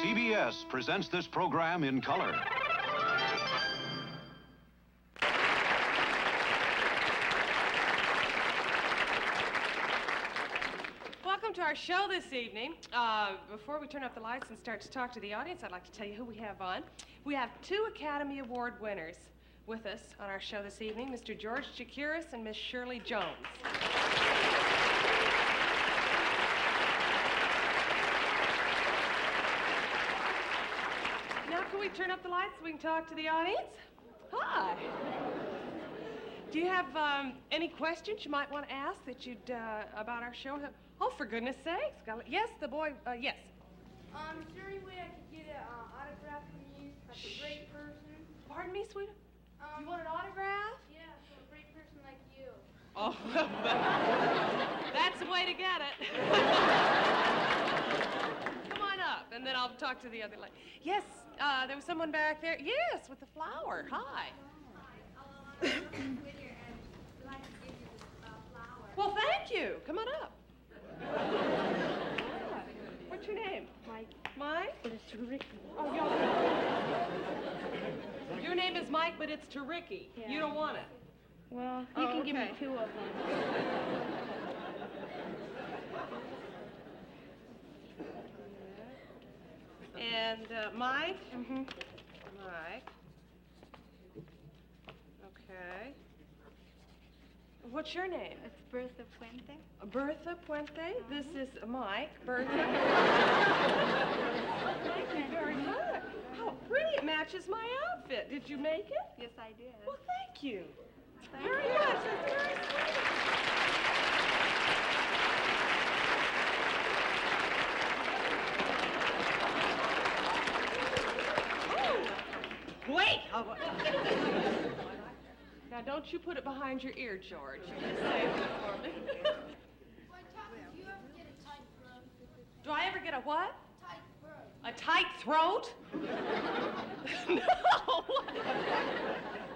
CBS presents this program in color. Welcome to our show this evening. Before we turn up the lights and start to talk to the audience, I'd like to tell you who we have on. We have 2 Academy Award winners with us on our show this evening, Mr. George Chakiris and Miss Shirley Jones. Now, can we turn up the lights so we can talk to the audience? Hi. Do you have any questions you might want to ask that you'd about our show? Oh, for goodness sakes! Yes, the boy. Yes. Is there any way I could get an autograph from you? Like a great person? Pardon me, sweetheart? You want an autograph? Yeah, from a great person like you. Oh, that's the way to get it. Come on up, and then I'll talk to the other lady. Yes, there was someone back there. Yes, with the flower. Hi. Well, thank you. Come on up. What's your name? Mike. Mike? But it's Ricky. Oh, your name is Mike, but it's to Ricky. Yeah. You don't want it. Well, you can give me 2 of them. And Mike? Mm-hmm. Mike. Okay. What's your name? It's Bertha Puente. Bertha Puente. This is Mike. Bertha. Thank you very much. How pretty. It matches my outfit. Did you make it? Yes, I did. Well, thank you. Thank Very you. much. That's very sweet. Wait! Now, don't you put it behind your ear, George. You just save it for me. Do I ever get a what? A tight throat? No!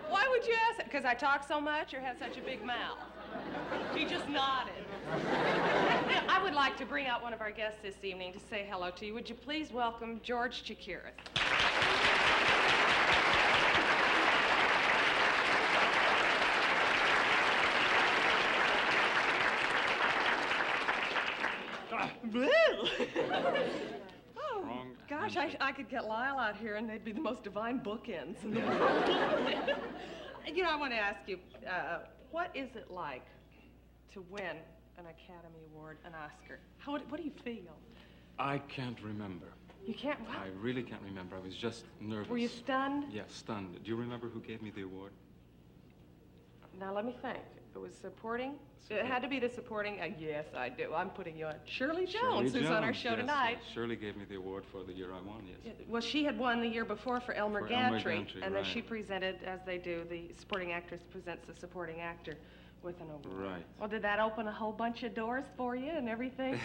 Why would you ask that? Because I talk so much or have such a big mouth? He just nodded. I would like to bring out one of our guests this evening to say hello to you. Would you please welcome George Chakiris? Oh, gosh, I could get Lyle out here and they'd be the most divine bookends in the world. You know, I want to ask you, what is it like to win an Academy Award, an Oscar? What do you feel? I can't remember. You can't? What? I really can't remember. I was just nervous. Were you stunned? Yeah, stunned. Do you remember who gave me the award? Now, let me think. It was supporting? It had to be the supporting. Yes, I do. I'm putting you on. Shirley Jones, who's on our show yes, tonight. Yes. Shirley gave me the award for the year I won, yes. Well, she had won the year before for Elmer For Gantry, Elmer Gantry, and then right. she presented, as they do, the supporting actress presents the supporting actor with an award. Right. Well, did that open a whole bunch of doors for you and everything?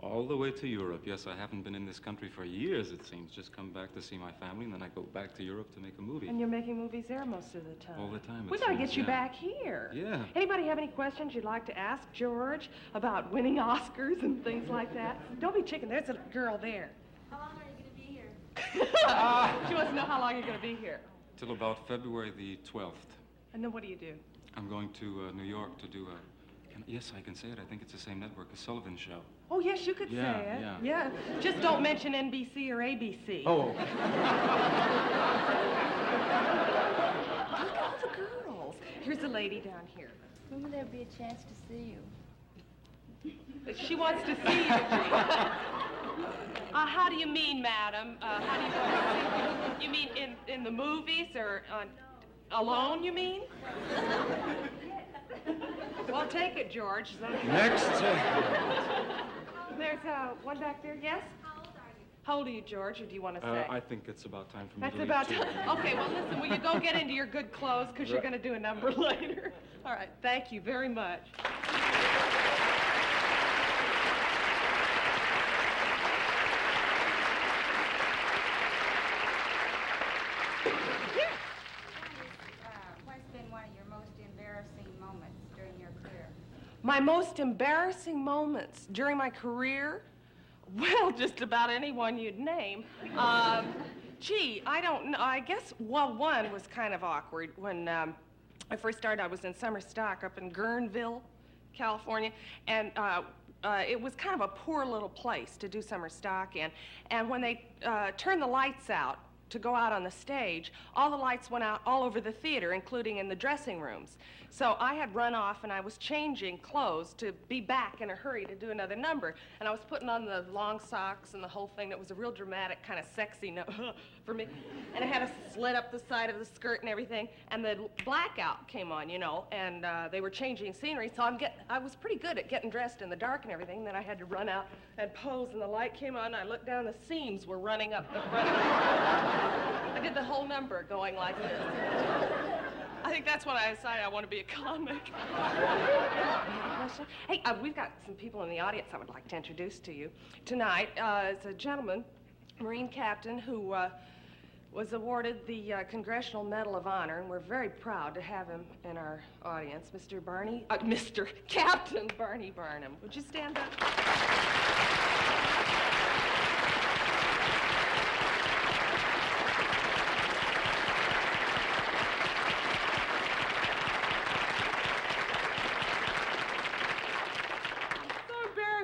All the way to Europe. Yes, I haven't been in this country for years, it seems. Just come back to see my family, and then I go back to Europe to make a movie. And you're making movies there most of the time. All the time, it We gotta seems, get you yeah. back here. Yeah. Anybody have any questions you'd like to ask George about winning Oscars and things like that? Don't be chicken. There's a girl there. How long are you going to be here? She wants to know how long you're gonna be here. Till about February the 12th. And then what do you do? I'm going to New York to do a... Yes, I can say it. I think it's the same network, a Sullivan Show. Oh, yes, you could Yeah, say it. yeah. Just don't mention NBC or ABC. Oh. Look at all the girls. Here's a lady down here. When will there be a chance to see you? She wants to see you. How do you mean, madam? How do you want to see you? You mean in the movies or alone, you mean? Well, take it, George. Next. There's one back there. Yes? How old are you, George, or do you want to say? I think it's about time for me That's to leave, about too. time. Okay, well, listen, will you go get into your good clothes because you're going to do a number later? All right, thank you very much. What's been one of your most embarrassing moments during your career? My most embarrassing moments during my career? Well, just about anyone you'd name. Gee, I don't know. I guess, well, one was kind of awkward. When I first started, I was in summer stock up in Guerneville, California, and it was kind of a poor little place to do summer stock in. And when they turned the lights out to go out on the stage, all the lights went out all over the theater, including in the dressing rooms. So I had run off and I was changing clothes to be back in a hurry to do another number. And I was putting on the long socks and the whole thing. That was a real dramatic, kind of sexy for me. And it had a slit up the side of the skirt and everything. And the blackout came on, you know, and they were changing scenery. So I was pretty good at getting dressed in the dark and everything. Then I had to run out and pose, and the light came on, and I looked down, the seams were running up the front. I did the whole number going like this. I think that's when I decided I want to be a comic. Hey, we've got some people in the audience I would like to introduce to you tonight. It's a gentleman, Marine captain, who was awarded the Congressional Medal of Honor, and we're very proud to have him in our audience, Mr. Captain Barney Barnum. Would you stand up?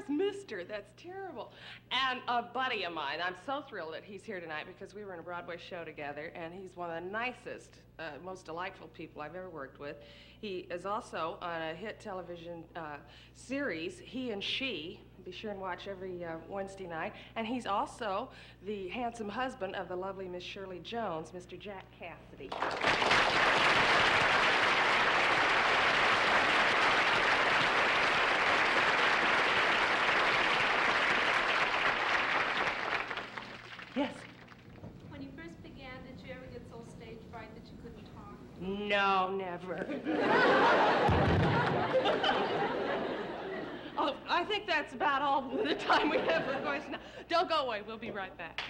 Mister, that's terrible. And a buddy of mine, I'm so thrilled that he's here tonight because we were in a Broadway show together, and he's one of the nicest, most delightful people I've ever worked with. He is also on a hit television series, He and She. Be sure and watch every Wednesday night. And he's also the handsome husband of the lovely Miss Shirley Jones, Mr. Jack Cassidy. Yes? When you first began, did you ever get so stage fright that you couldn't talk? No, never. Oh, I think that's about all the time we have for questions. Don't go away. We'll be right back.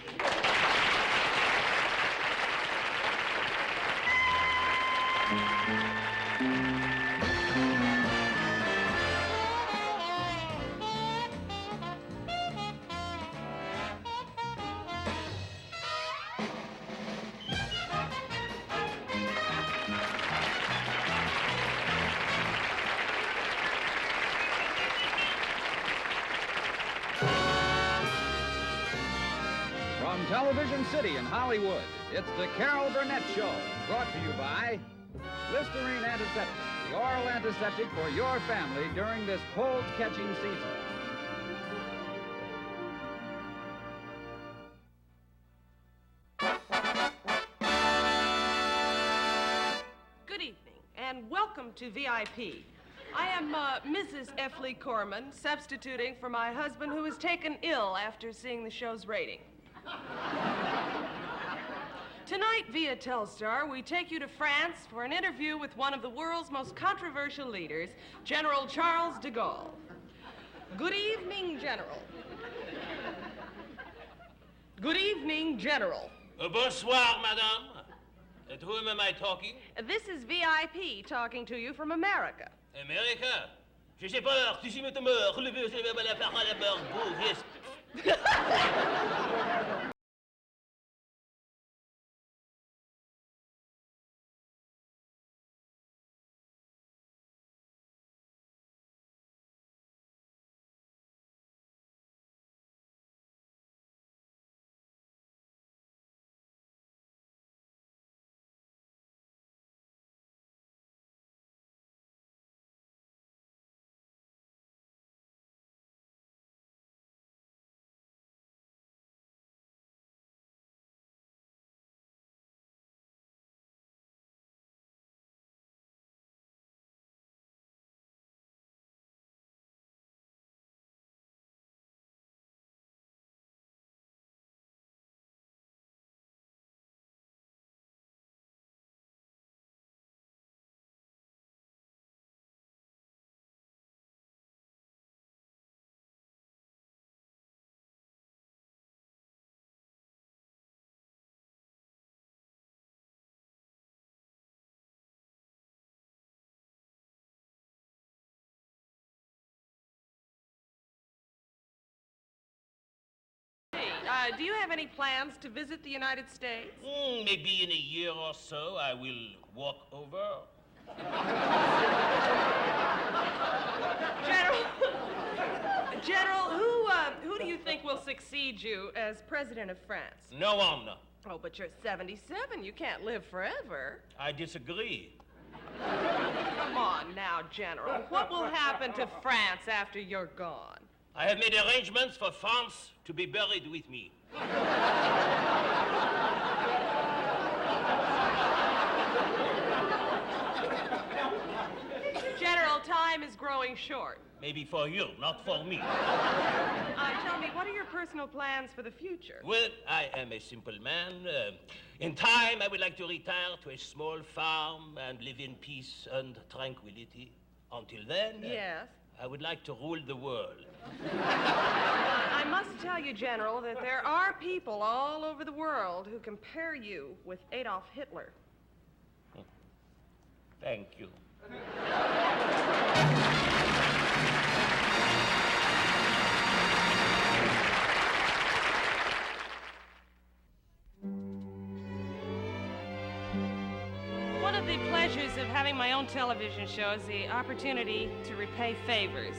From Television City in Hollywood, it's the Carol Burnett Show, brought to you by Listerine Antiseptic, the oral antiseptic for your family during this cold-catching season. Good evening, and welcome to VIP. I am Mrs. F. Lee Corman, substituting for my husband who was taken ill after seeing the show's rating. Tonight, via Telstar, we take you to France for an interview with one of the world's most controversial leaders, General Charles de Gaulle. Good evening, General. Good evening, General. Bonsoir, madame. To whom am I talking? This is VIP talking to you from America. America? Je sais pas, si je me meurs, le vieux, c'est la part à la barbe, do you have any plans to visit the United States? Maybe in a year or so I will walk over. General, who do you think will succeed you as president of France? No one. Oh, but you're 77. You can't live forever. I disagree. Come on now, General. What will happen to France after you're gone? I have made arrangements for France to be buried with me. General, time is growing short. Maybe for you, not for me. Tell me, what are your personal plans for the future? Well, I am a simple man. In time, I would like to retire to a small farm and live in peace and tranquility. Until then, Yes. I would like to rule the world. I must tell you, General, that there are people all over the world who compare you with Adolf Hitler. Thank you. One of the pleasures of having my own television show is the opportunity to repay favors.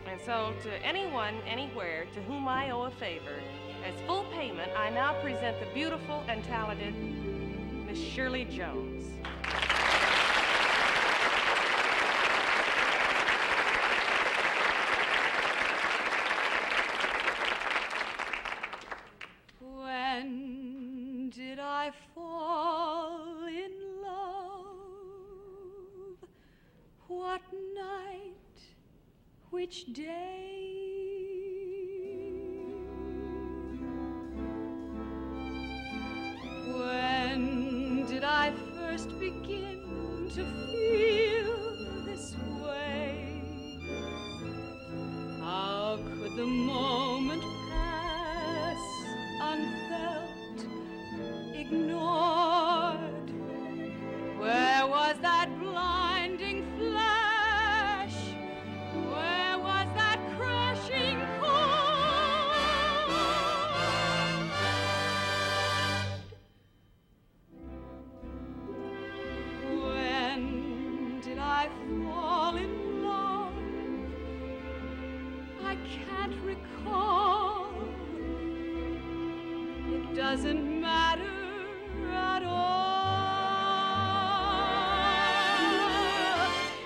And so, to anyone, anywhere, to whom I owe a favor, as full payment, I now present the beautiful and talented Miss Shirley Jones. When did I fall in love? What night? Which day? When did I first begin to feel this way? How could the moment pass unfelt, ignored? Where was that blinding flash? Where was that crashing chord? When did I fall in love? I can't recall. It doesn't matter at all.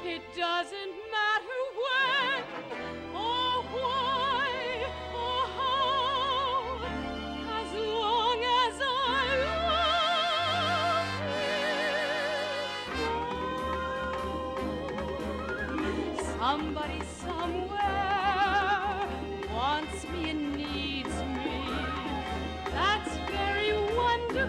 It doesn't matter when or why or how, as long as I love you. Somebody somewhere wants me and needs me. That's very wonderful.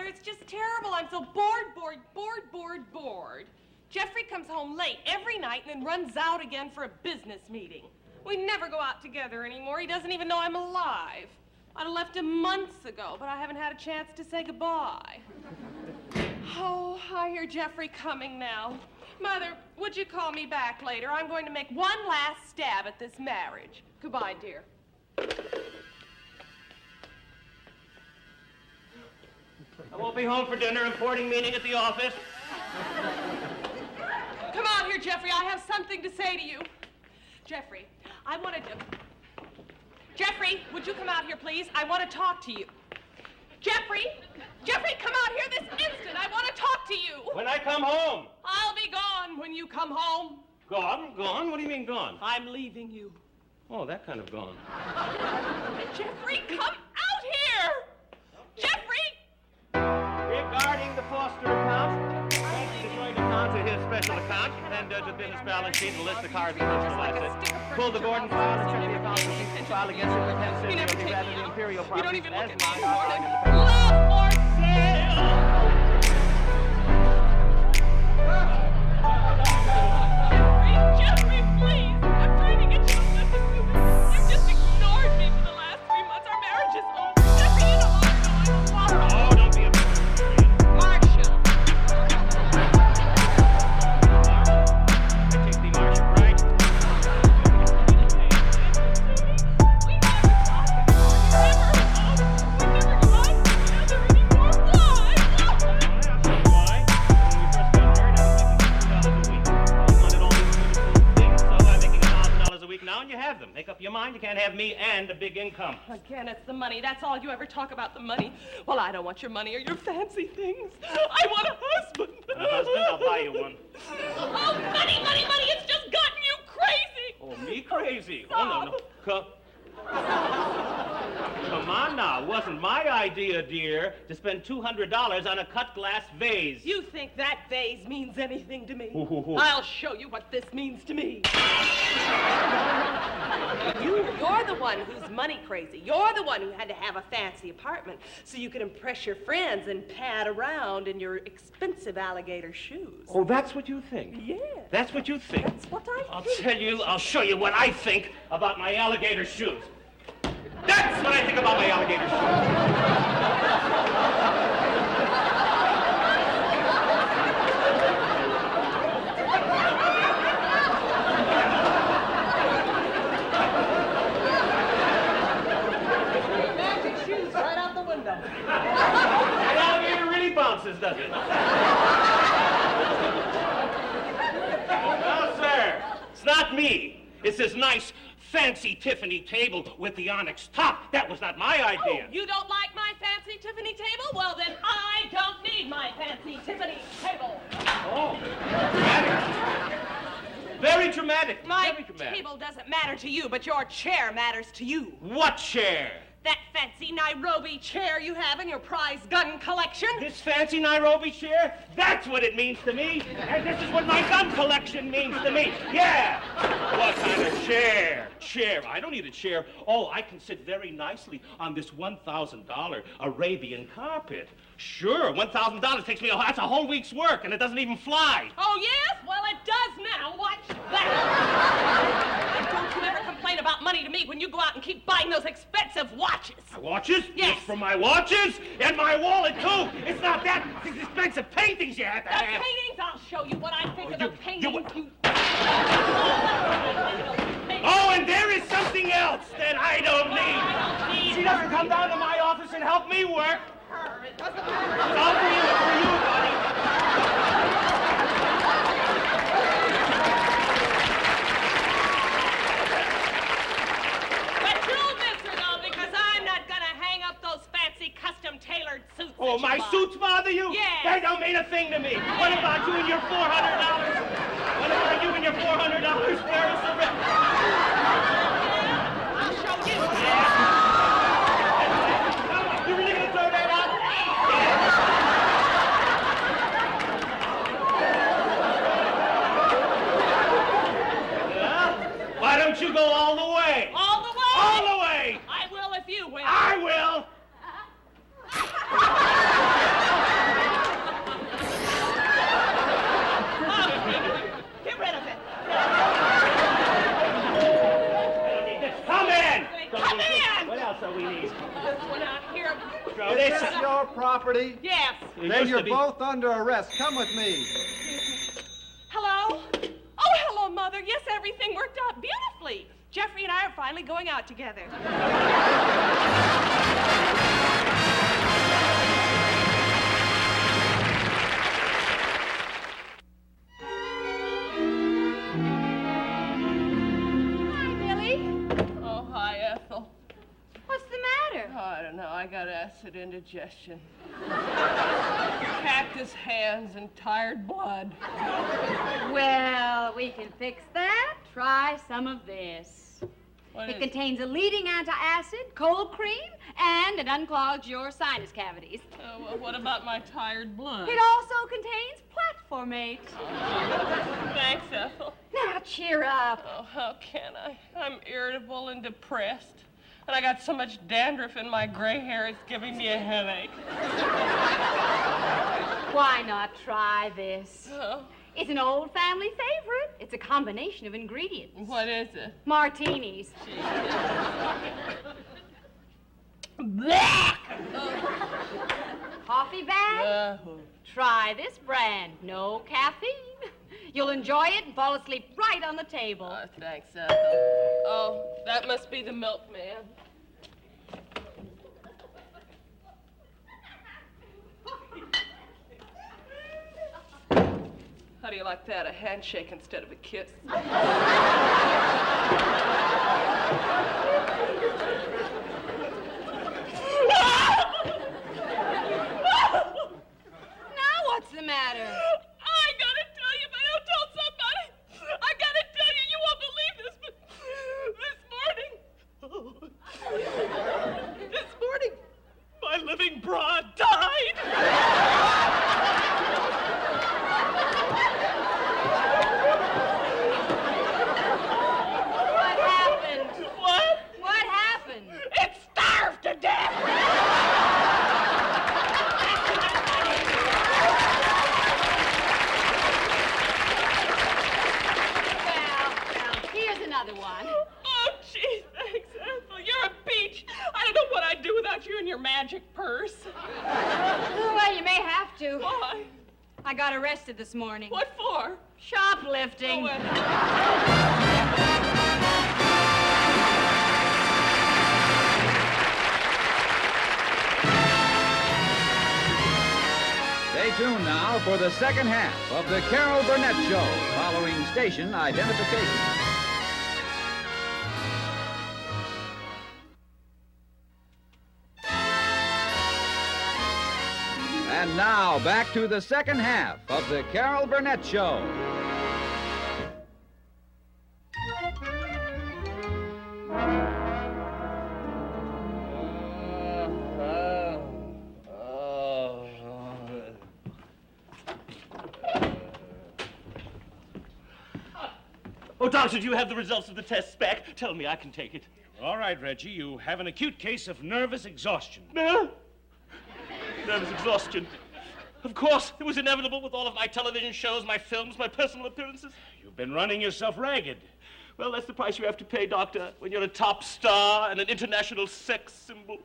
it's just terrible. I'm so bored. Jeffrey comes home late every night and then runs out again for a business meeting. We never go out together anymore. He doesn't even know I'm alive. I'd have left him months ago, but I haven't had a chance to say goodbye. Oh, I hear Jeffrey coming now. Mother, would you call me back later? I'm going to make one last stab at this marriage. Goodbye, dear. I won't be home for dinner. Important meeting at the office. Come on here, Jeffrey. I have something to say to you. Jeffrey, I wanted to... Jeffrey, would you come out here, please? I want to talk to you. Jeffrey, come out here this instant. I want to talk to you. When I come home. I'll be gone when you come home. Gone? Gone? What do you mean gone? I'm leaving you. Oh, that kind of gone. Jeffrey, come out here. Jeffrey! Regarding the Foster account, thanks to the joint account to his special account, and to the business balance sheet and list of cards and personal assets. Pull the Gordon file and check the account receipts and file against it with 10 cents. You'll be rather the Imperial properties as mine. Love or sale! Jeffrey, please! I'm trying to get you to listen to me. You've just ignored me for the last 3 months. Our marriage is over. Jeffrey, you know I don't want to. Oh, don't be a Marcia! I take the Marcia Bright. Now and you have them. Make up your mind, you can't have me and a big income. Again, it's the money. That's all you ever talk about, the money. Well, I don't want your money or your fancy things. I want a husband. And a husband? I'll buy you one. Oh, money! It's just gotten you crazy. Oh, me crazy? Oh, no. Come on now. Wasn't my idea, dear, to spend $200 on a cut glass vase. You think that vase means anything to me? I'll show you what this means to me. You're the one who's money crazy. You're the one who had to have a fancy apartment so you could impress your friends and pad around in your expensive alligator shoes. Oh, that's what you think? Yeah. That's what you think? That's what I think. I'll show you what I think about my alligator shoes. That's what I think about my alligator shoes. Magic shoes right out the window. That alligator really bounces, doesn't it? No, sir. It's not me. It's this nice, fancy Tiffany table with the onyx top. That was not my idea. Oh, you don't like my fancy Tiffany table? Well, then I don't need my fancy Tiffany table. Oh, dramatic. Very dramatic. My Very dramatic. table doesn't matter to you, but your chair matters to you. What chair? That fancy Nairobi chair you have in your prize gun collection. This fancy Nairobi chair? That's what it means to me. And this is what my gun collection means to me. Yeah. What kind of chair? Chair. I don't need a chair. Oh, I can sit very nicely on this $1,000 Arabian carpet. Sure, $1,000 takes me, that's a whole week's work, and it doesn't even fly. Oh, yes? Well, it does now. Watch that. And don't you ever complain about money to me when you go out and keep buying those expensive watches. My watches? Yes. It's for my watches? And my wallet, too. It's not that. It's these expensive paintings you have to The have. paintings? I'll show you what I think of the paintings. Oh, and there is something else that I don't need. She doesn't come down to my office and help me work. It's all for you, buddy. But you'll miss her, though, because I'm not going to hang up those fancy custom-tailored suits. Oh, my suits bother you? Yeah. They don't mean a thing to me. What about you and your $400? What about you and your $400? Where is the rest? I'll show you. You really gonna throw that out? Well, why don't you go all the way? All the way? All the way! I will if you will. I will! property? Yes. Then you're both under arrest. Come with me. Hello? Oh, hello, Mother. Yes, everything worked out beautifully. Jeffrey and I are finally going out together. Hi, Billy. Oh, hi, Ethel. What's the matter? Oh, I don't know. I got acid indigestion. Cactus hands and tired blood. Well, we can fix that. Try some of this. It contains a leading antacid, cold cream, and it unclogs your sinus cavities. Well, what about my tired blood? It also contains platformate. Thanks, Ethel. Now, cheer up. Oh, how can I? I'm irritable and depressed. And I got so much dandruff in my gray hair, it's giving me a headache. Why not try this? Oh. It's an old family favorite. It's a combination of ingredients. What is it? Martinis. Coffee bag? Try this brand. No caffeine. You'll enjoy it and fall asleep right on the table. Thanks, Ethel. Oh, that must be the milkman. How do you like that? A handshake instead of a kiss? Now, what's the matter? I gotta tell you, if I don't tell somebody, I gotta tell you, you won't believe this, but this morning, my living broad died. What happened? What? What happened? It starved to death. Well, here's another one. Oh, gee, thanks, Ethel. You're a peach. I don't know what I'd do without you and your magic purse. Well, you may have to. Why? I got arrested this morning. What for? Shoplifting. Oh, well. Stay tuned now for the second half of the Carol Burnett Show, following station identification. And now, back to the second half of the Carol Burnett Show. Oh, Doctor, do you have the results of the tests back? Tell me I can take it. All right, Reggie, you have an acute case of nervous exhaustion. Nervous exhaustion. Of course, it was inevitable with all of my television shows, my films, my personal appearances. You've been running yourself ragged. Well, that's the price you have to pay, Doctor, when you're a top star and an international sex symbol.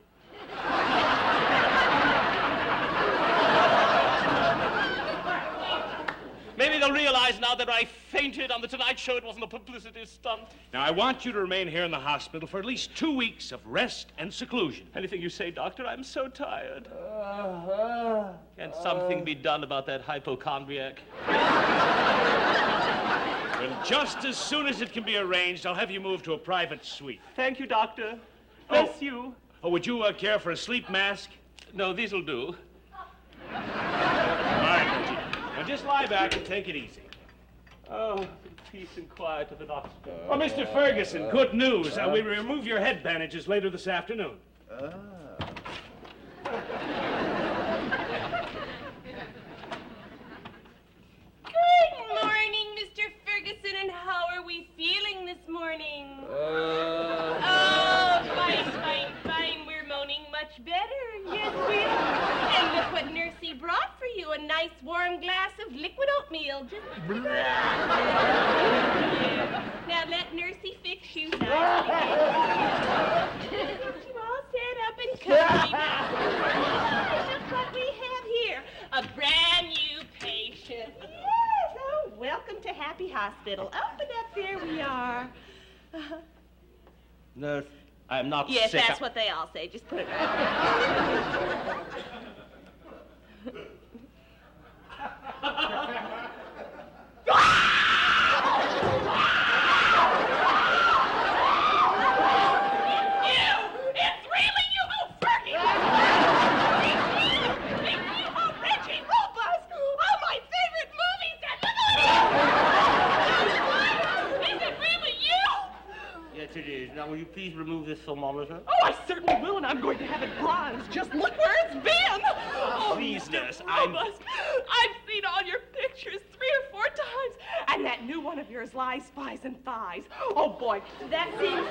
Maybe they'll realize now that I fainted on The Tonight Show it wasn't a publicity stunt. Now, I want you to remain here in the hospital for at least 2 weeks of rest and seclusion. Anything you say, Doctor, I'm so tired. Can something be done about that hypochondriac? Well, just as soon as it can be arranged, I'll have you moved to a private suite. Thank you, Doctor. Bless you. Oh, would you care for a sleep mask? No, these'll do. All right, Reggie. Now, just lie back and take it easy. Oh, peace and quiet of an hospital. Oh, Mr. Ferguson, good news. We remove your head bandages later this afternoon. Good morning, Mr. Ferguson, and how are we feeling this morning? Oh, fine. We're moaning much better. Yes, we are. And look what Nursey brought for you, a nice warm glass of liquid oatmeal. Just... Now let Nursey fix you nicely. You all set up and comfy now. Just what we Yes, oh, welcome to Happy Hospital. Open up, there we are. Nurse, I'm not sick. Yes, that's what they all say. Just put it right. It is. Now, will you please remove this thermometer? Oh, I certainly will, and I'm going to have it bronzed. Just look where it's been. Oh, Please, nurse, I've seen all your pictures 3 or 4 times, and that new one of yours, Lies, Spies, and Thighs. Oh, boy, that scene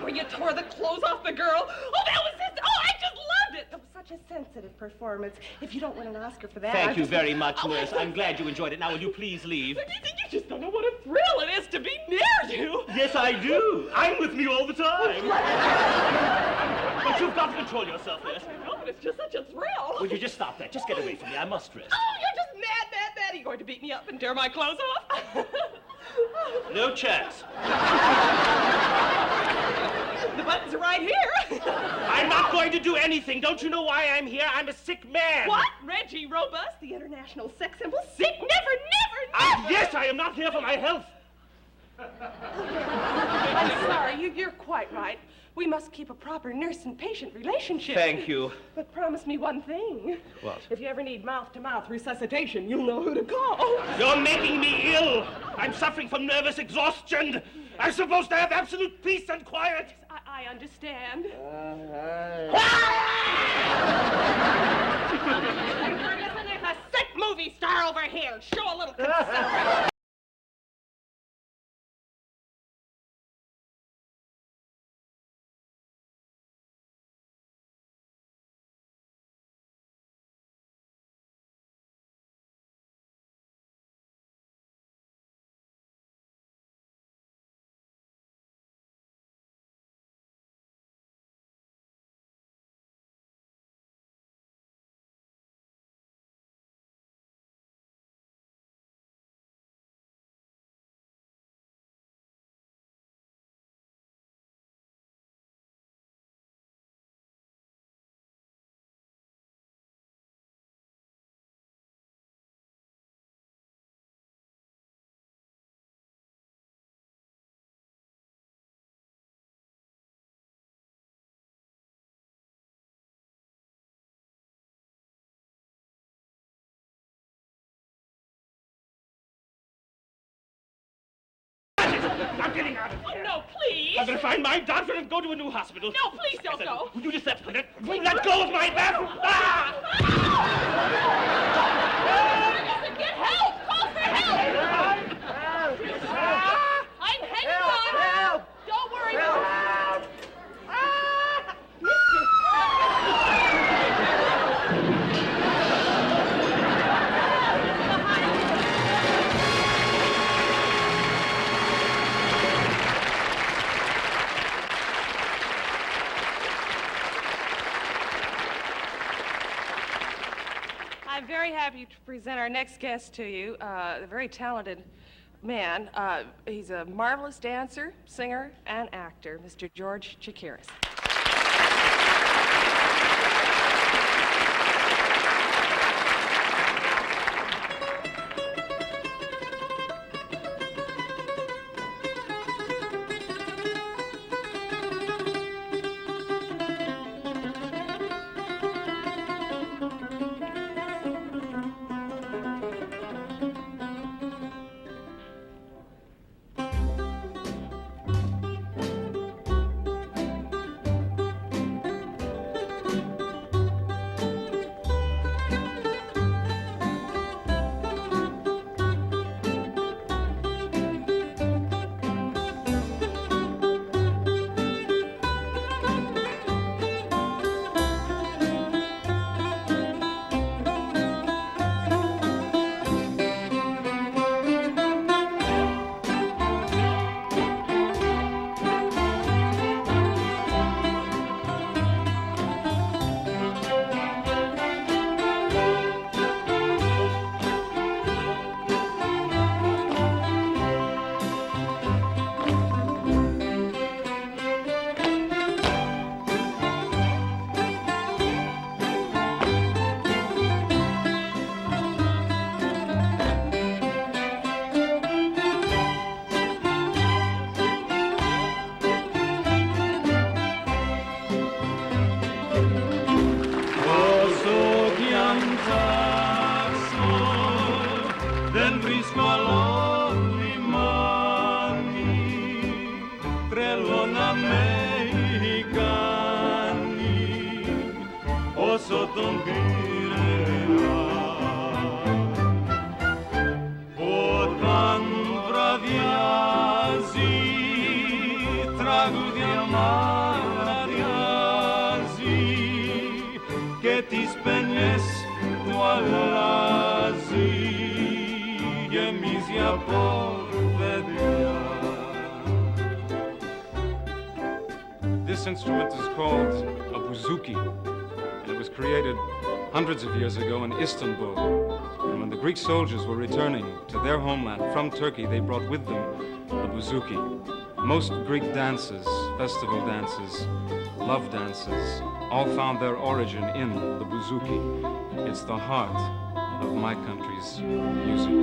where you tore the clothes off the girl. Oh, that was it. Oh, I just loved it. It was such a sensitive performance. If you don't win an Oscar for that... Thank you very much, nurse. I'm glad you enjoyed it. Now, will you please leave? You just don't know what a thrill it is to be near you. Yes, I do. I'm with me all the time. But you've got to control yourself, nurse. No, but it's just such a thrill. Will you just stop that? Just get away from me. I must rest. Oh, you're just mad. Are you going to beat me up and tear my clothes off? No chance. The buttons are right here. I'm not going to do anything. Don't you know why I'm here? I'm a sick man. What? Reggie Robust, the international sex symbol? Sick? Never. Yes, I am not here for my health. I'm sorry, you're quite right. We must keep a proper nurse and patient relationship. Thank you. But promise me one thing. What? If you ever need mouth-to-mouth resuscitation, you'll know who to call. You're making me ill. I'm suffering from nervous exhaustion. I'm supposed to have absolute peace and quiet. I understand. Listen, there's a sick movie star over here. Show a little consideration. I'm getting out of here. Oh, no, please. I'm going to find my doctor and go to a new hospital. No, please don't go. Will you just let go of my bathroom? Ah! Listen, get help. Call for help. I'm hanging on. Help! Don't worry. Help! I'm very happy to present our next guest to you, a very talented man. He's a marvelous dancer, singer, and actor, Mr. George Chakiris. δεν βρίσκω άλλο λιμάνι, τρελό να με κάνει όσο τον Πειραιά. Όταν βραδιάζει, τραγούδια μαραδιάζει και τις παινιές του αλλάζει, γεμίζει από παιδιά. This instrument is called a bouzouki, and it was created hundreds of years ago in Istanbul. And when the Greek soldiers were returning to their homeland from Turkey, they brought with them the bouzouki. Most Greek dances, festival dances, love dances, all found their origin in the bouzouki. It's the heart of my country's music.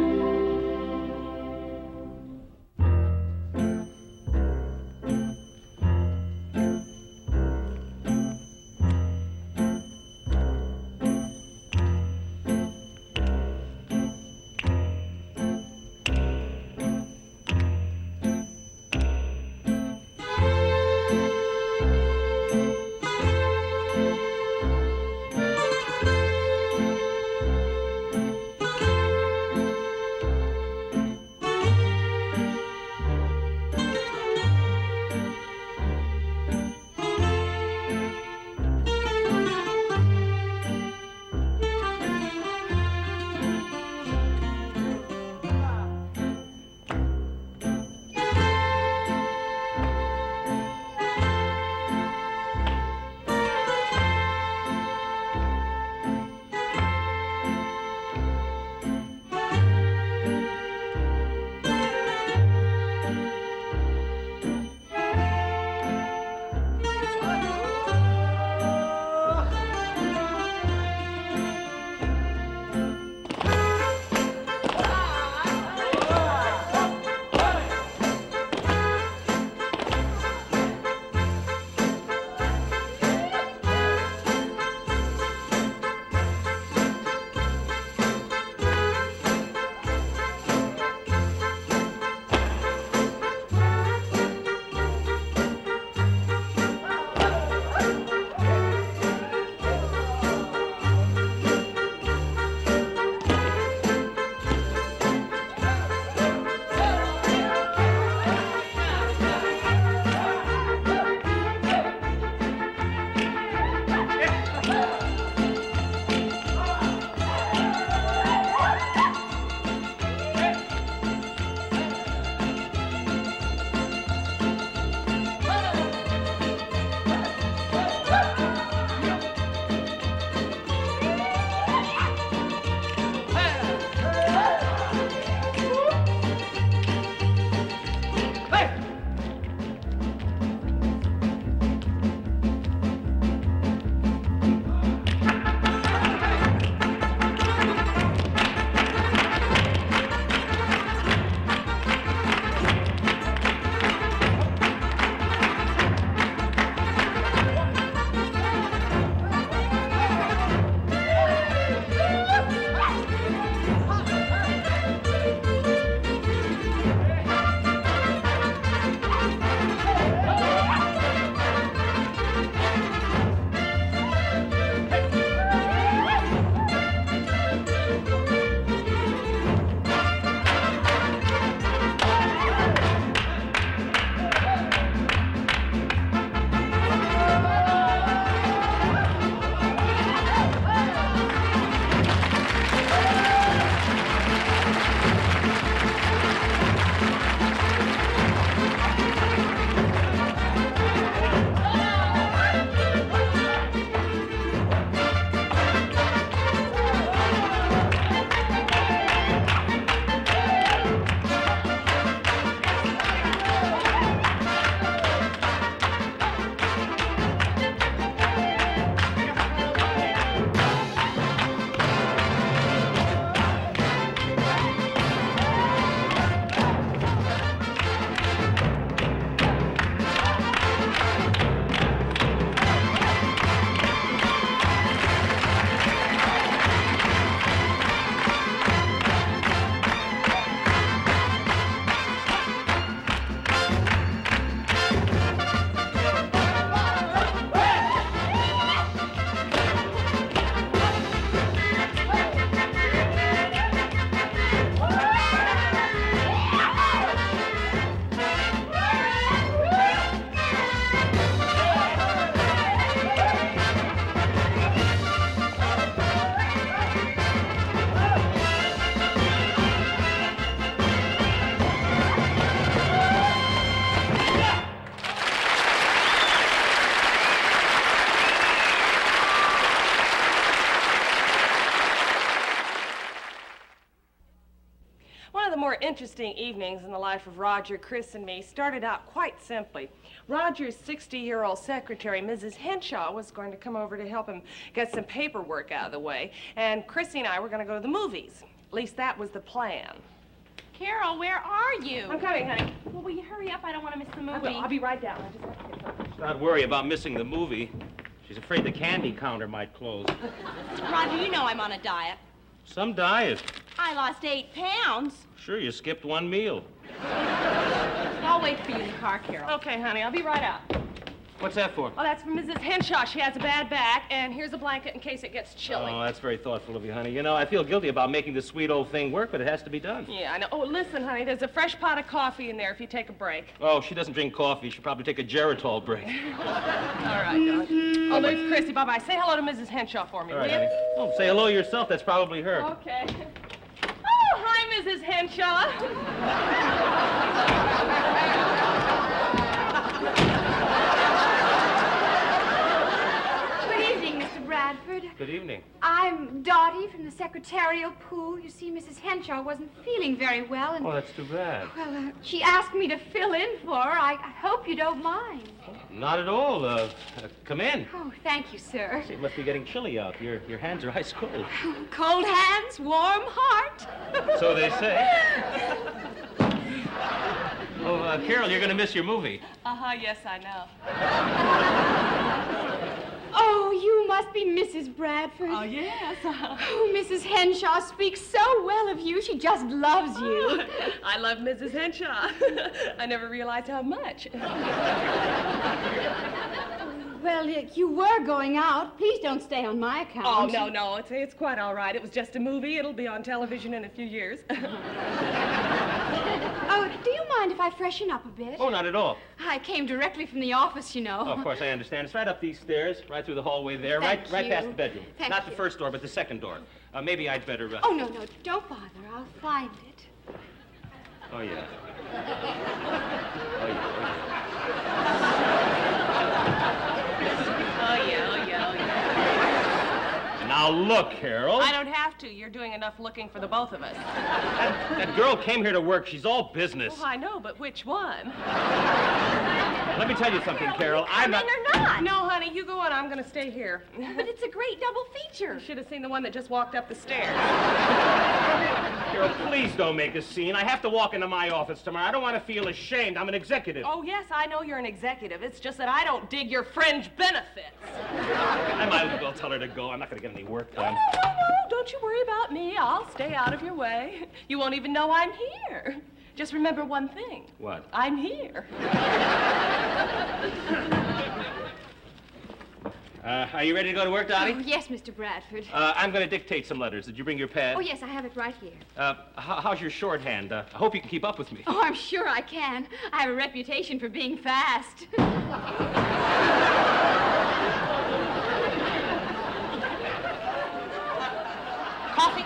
One of the more interesting evenings in the life of Roger, Chris, and me started out quite simply. Roger's 60-year-old secretary, Mrs. Henshaw, was going to come over to help him get some paperwork out of the way, and Chrissy and I were going to go to the movies. At least that was the plan. Carol, where are you? I'm coming, honey. Well, will you hurry up? I don't want to miss the movie. I will. I'll be right down. I just have to get something. Not worry about missing the movie. She's afraid the candy counter might close. Roger, you know I'm on a diet. Some diet. I lost 8 pounds. Sure, you skipped one meal. I'll wait for you in the car, Carol. Okay, honey. I'll be right out. What's that for? Oh, that's for Mrs. Henshaw. She has a bad back, and here's a blanket in case it gets chilly. Oh, that's very thoughtful of you, honey. You know, I feel guilty about making this sweet old thing work, but it has to be done. Yeah, I know. Oh, listen, honey, there's a fresh pot of coffee in there if you take a break. Oh, she doesn't drink coffee. She'll probably take a Geritol break. All right, darling. Oh, there's Chrissy. Bye-bye. Say hello to Mrs. Henshaw for me, All will right, you? honey. Oh, say hello yourself. That's probably her. Okay. Oh, hi, Mrs. Henshaw. Bradford. Good evening. I'm Dottie from the secretarial pool. You see, Mrs. Henshaw wasn't feeling very well, and... Oh, that's too bad. Well, she asked me to fill in for her. I hope you don't mind. Not at all. Come in. Oh, thank you, sir. It must be getting chilly out. Your hands are ice cold. Cold hands, warm heart. So they say. Oh, Carol, you're going to miss your movie. Uh-huh, yes, I know. Oh, you must be Mrs. Bradford. Oh, yes. Oh, Mrs. Henshaw speaks so well of you. She just loves you. I love Mrs. Henshaw. I never realized how much. Well, you were going out. Please don't stay on my account. Oh, no. It's quite all right. It was just a movie. It'll be on television in a few years. Oh, do you mind if I freshen up a bit? Oh, not at all. I came directly from the office, you know. Oh, of course, I understand. It's right up these stairs, right through the hallway there, Thank right you. past the bedroom. Thank Not you. the first door, but the second door. Maybe I'd better... Oh, no, don't bother. I'll find it. Oh, yeah. Oh, yeah. Now, look, Carol. I don't have to. You're doing enough looking for the both of us. That girl came here to work. She's all business. Oh, I know, but which one? Let me tell you something, Carol. I'm not... or not. No, honey, you go on. I'm going to stay here. But it's a great double feature. You should have seen the one that just walked up the stairs. Carol, please don't make a scene. I have to walk into my office tomorrow. I don't want to feel ashamed. I'm an executive. Oh, yes, I know you're an executive. It's just that I don't dig your fringe benefits. I might as well tell her to go. I'm not going to get any work done. No. Don't you worry about me. I'll stay out of your way. You won't even know I'm here. Just remember one thing. What? I'm here. Are you ready to go to work, Dottie? Oh, yes, Mr. Bradford. I'm going to dictate some letters. Did you bring your pad? Oh, yes, I have it right here. How's your shorthand? I hope you can keep up with me. Oh, I'm sure I can. I have a reputation for being fast. Coffee?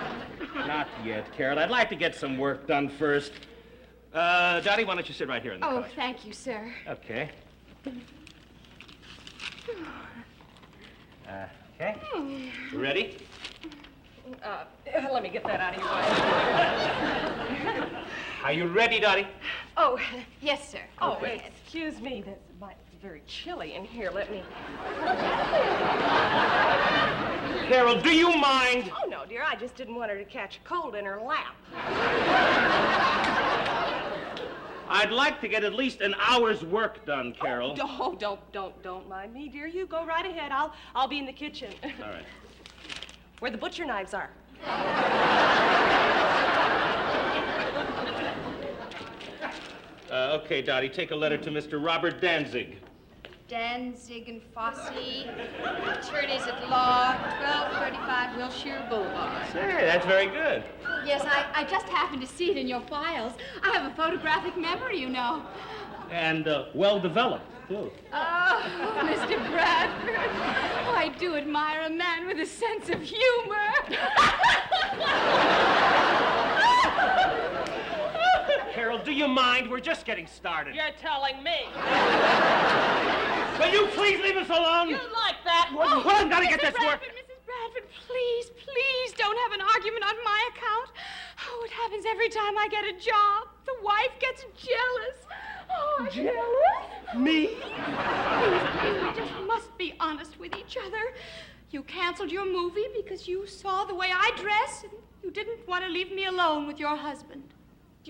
Not yet, Carol. I'd like to get some work done first. Dottie, why don't you sit right here in the Oh, car? thank you, sir. Okay. Okay. You ready? Let me get that out of your way. Are you ready, Dottie? Oh, yes, sir. Oh, Go ahead. excuse me. That might be very chilly in here. Let me... Carol, do you mind? Oh, no, dear. I just didn't want her to catch a cold in her lap. I'd like to get at least an hour's work done, Carol. Oh, don't mind me, dear. You go right ahead. I'll be in the kitchen. All right. Where the butcher knives are. Okay, Dottie, take a letter to Mr. Robert Danzig. Danzig and Fossey, attorneys at law, 1235 Wilshire Boulevard. Say, that's very good. Yes, I just happened to see it in your files. I have a photographic memory, you know. And well-developed, too. Oh, Mr. Bradford. Oh, I do admire a man with a sense of humor. Carol, do you mind? We're just getting started. You're telling me. Will you please leave us alone? You like that? Well, I've got to get this work. Mrs. Bradford, please don't have an argument on my account. Oh, it happens every time I get a job. The wife gets jealous. Oh, Jealous? Me? Please, we just must be honest with each other. You canceled your movie because you saw the way I dress, and you didn't want to leave me alone with your husband.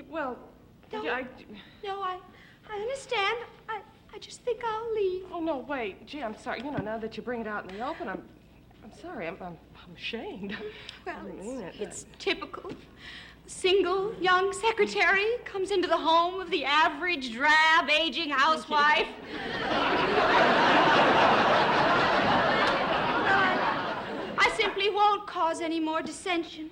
Well, No, I understand. I just think I'll leave. Oh, no, wait. Gee, I'm sorry. You know, now that you bring it out in the open, I'm sorry. I'm ashamed. Well, I didn't mean it. it's typical. A single young secretary comes into the home of the average, drab, aging housewife. I simply won't cause any more dissension.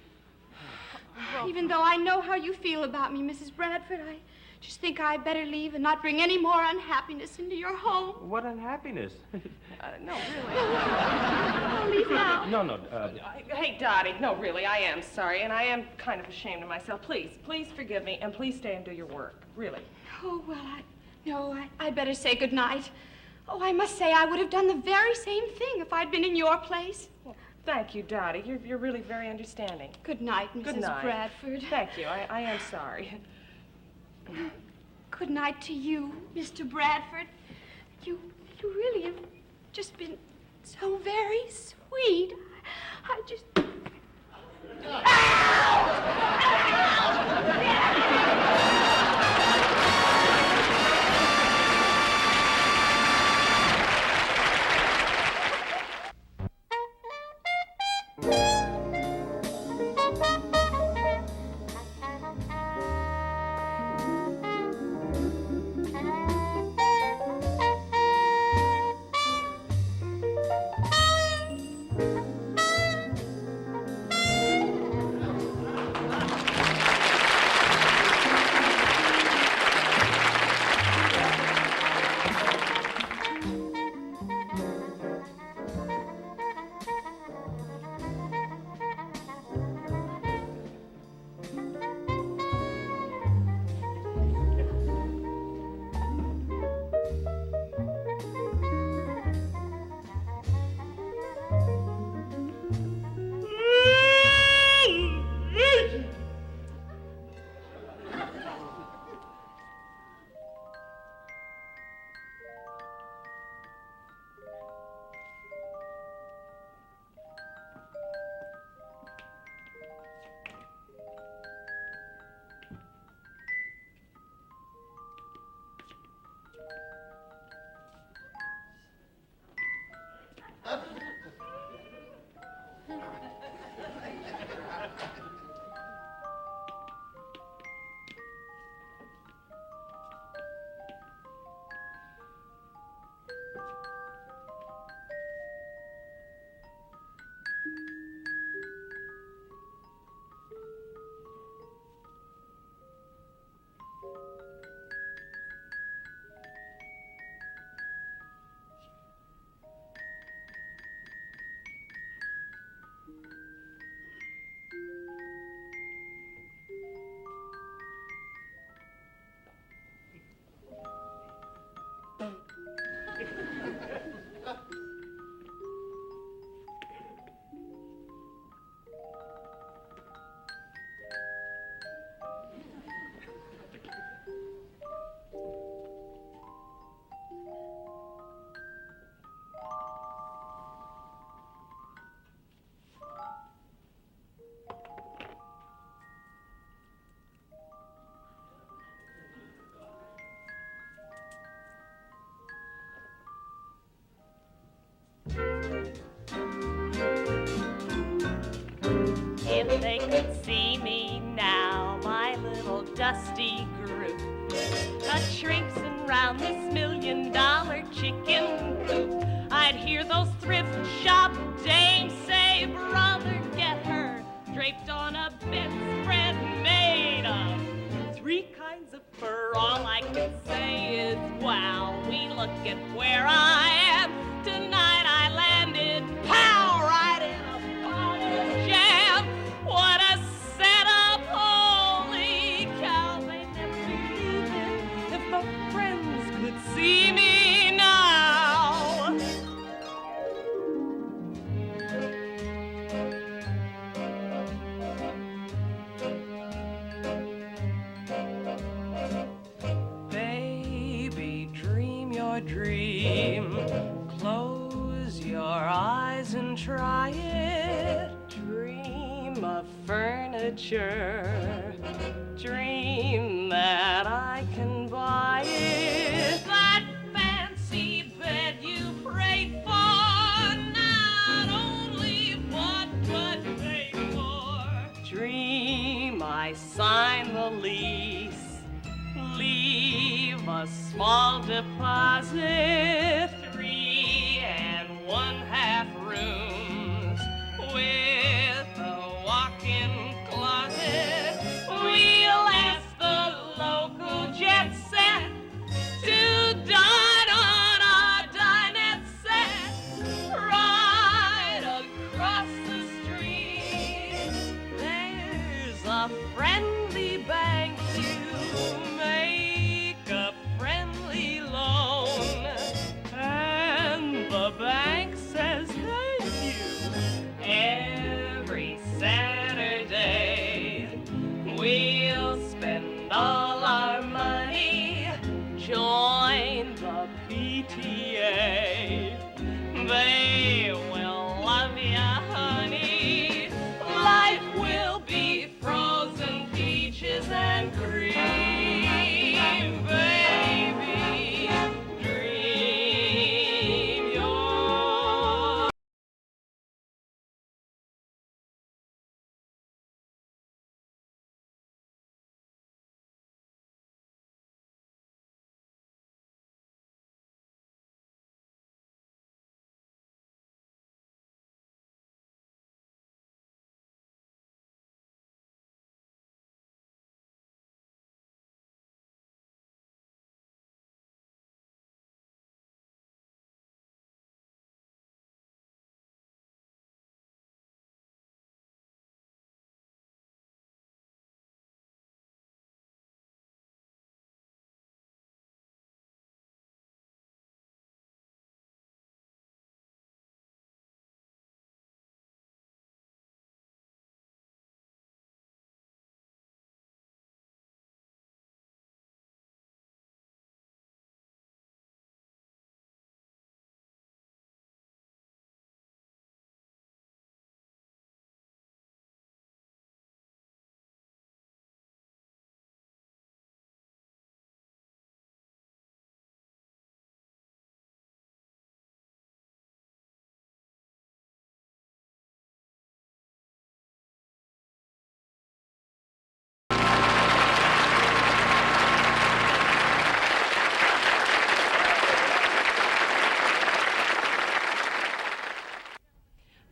Even though I know how you feel about me, Mrs. Bradford, I just think I'd better leave and not bring any more unhappiness into your home. What unhappiness? No, really. I'll leave now. No. Hey, Dottie. No, really, I am sorry, and I am kind of ashamed of myself. Please forgive me, and please stay and do your work. Really. Oh, well, I'd better say good night. Oh, I must say I would have done the very same thing if I'd been in your place. Well, thank you, Dottie. You're really very understanding. Good night, Mrs. Good night. Bradford. Thank you. I am sorry. Good night to you, Mr. Bradford. You really have just been so very sweet. I just... If they could see me now, my little dusty group, a-traipsing round this $1,000,000 chicken coop, I'd hear those thrift shop dames say, brother, get her draped on a bedspread made of 3 kinds of fur. All I can say is, wow, we look at where I am. Tonight I landed, pow, right in a bottom jam. What a setup, holy cow. They'd never believe it if my friends could see me now. future. Dream that I can buy it. That fancy bed you prayed for, not only bought but paid for. Dream I sign the lease, leave a small deposit, 3 1/2 rooms with a walk-in closet. We'll ask the local jet set to dine on our dinette set right across the street. There's a friendly bank to make a friendly loan, and the bank says thank you every Saturday. We'll spend all our money, join the PTA. They will love ya, honey. Life will be frozen peaches and cream, baby. Dream your.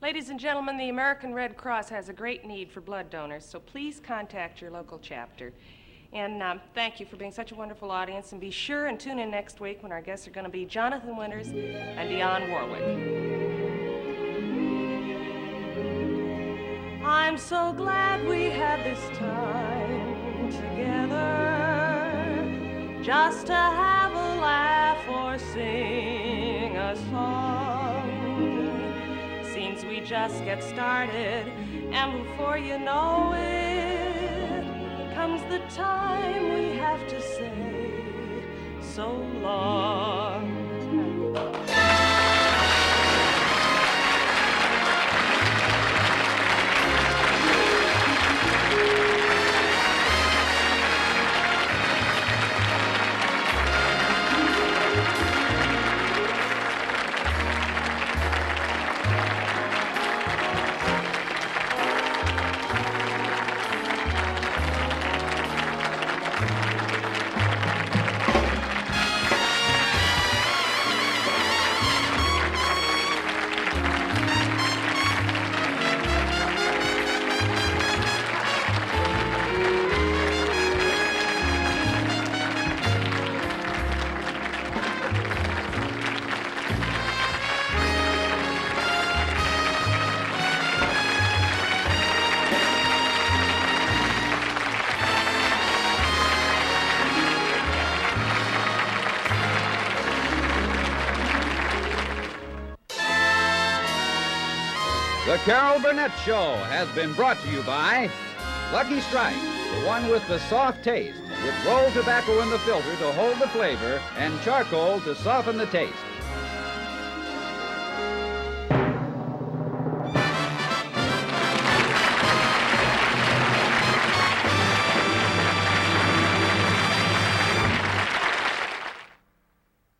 Ladies and gentlemen, the American Red Cross has a great need for blood donors, so please contact your local chapter. And thank you for being such a wonderful audience, and be sure and tune in next week when our guests are going to be Jonathan Winters and Dionne Warwick. I'm so glad we had this time together, just to have a laugh or sing a song. Seems we just get started, and before you know it, comes the time we have to say so long. The Carol Burnett Show has been brought to you by Lucky Strike, the one with the soft taste, with rolled tobacco in the filter to hold the flavor and charcoal to soften the taste.